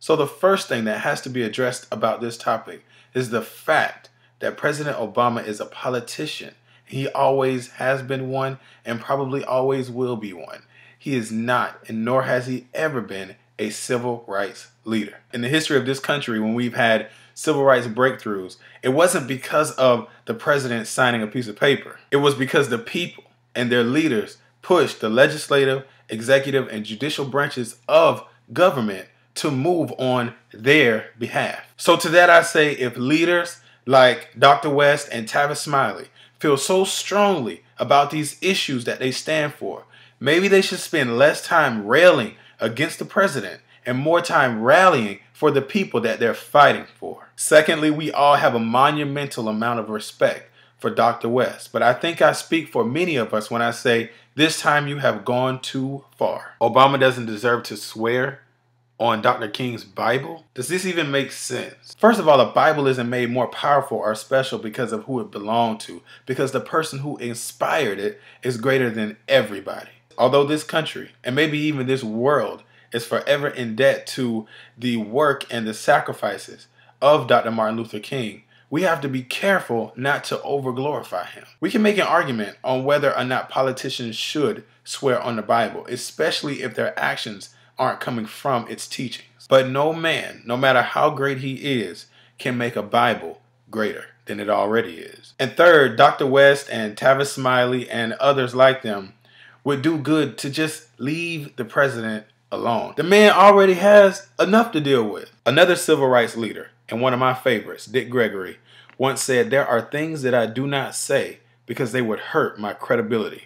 So the first thing that has to be addressed about this topic is the fact that President Obama is a politician. He always has been one and probably always will be one. He is not, and nor has he ever been, a civil rights leader. In the history of this country, when we've had civil rights breakthroughs, it wasn't because of the president signing a piece of paper. It was because the people and their leaders pushed the legislative, executive, and judicial branches of government to move on their behalf. So to that I say, if leaders like Dr. West and Tavis Smiley feel so strongly about these issues that they stand for, maybe they should spend less time railing against the president and more time rallying for the people that they're fighting for. Secondly, we all have a monumental amount of respect for Dr. West, but I think I speak for many of us when I say this time you have gone too far. Obama doesn't deserve to swear on Dr. King's Bible? Does this even make sense? First of all, the Bible isn't made more powerful or special because of who it belonged to, because the person who inspired it is greater than everybody. Although this country, and maybe even this world, is forever in debt to the work and the sacrifices of Dr. Martin Luther King, we have to be careful not to over-glorify him. We can make an argument on whether or not politicians should swear on the Bible, especially if their actions aren't coming from its teachings. But no man, no matter how great he is, can make a Bible greater than it already is. And third, Dr. West and Tavis Smiley and others like them would do good to just leave the president alone. The man already has enough to deal with. Another civil rights leader, and one of my favorites, Dick Gregory, once said, "There are things that I do not say because they would hurt my credibility."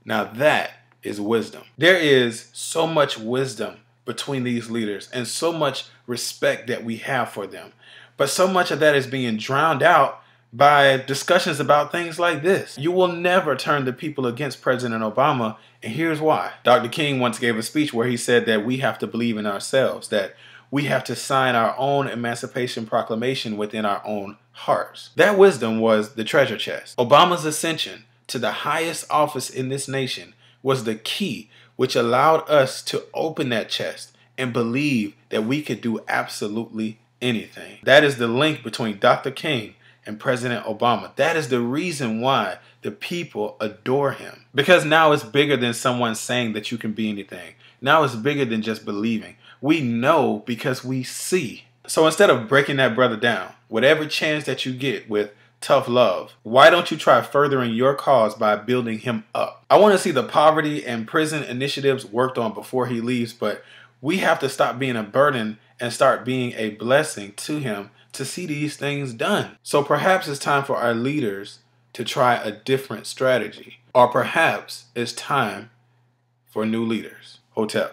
Now that is wisdom. There is so much wisdom between these leaders and so much respect that we have for them. But so much of that is being drowned out by discussions about things like this. You will never turn the people against President Obama, and here's why. Dr. King once gave a speech where he said that we have to believe in ourselves, that we have to sign our own Emancipation Proclamation within our own hearts. That wisdom was the treasure chest. Obama's ascension to the highest office in this nation was the key which allowed us to open that chest and believe that we could do absolutely anything. That is the link between Dr. King and President Obama. That is the reason why the people adore him. Because now it's bigger than someone saying that you can be anything. Now it's bigger than just believing. We know because we see. So instead of breaking that brother down with every chance that you get with tough love, why don't you try furthering your cause by building him up? I want to see the poverty and prison initiatives worked on before he leaves, but we have to stop being a burden and start being a blessing to him to see these things done. So perhaps it's time for our leaders to try a different strategy, or perhaps it's time for new leaders. Hotel.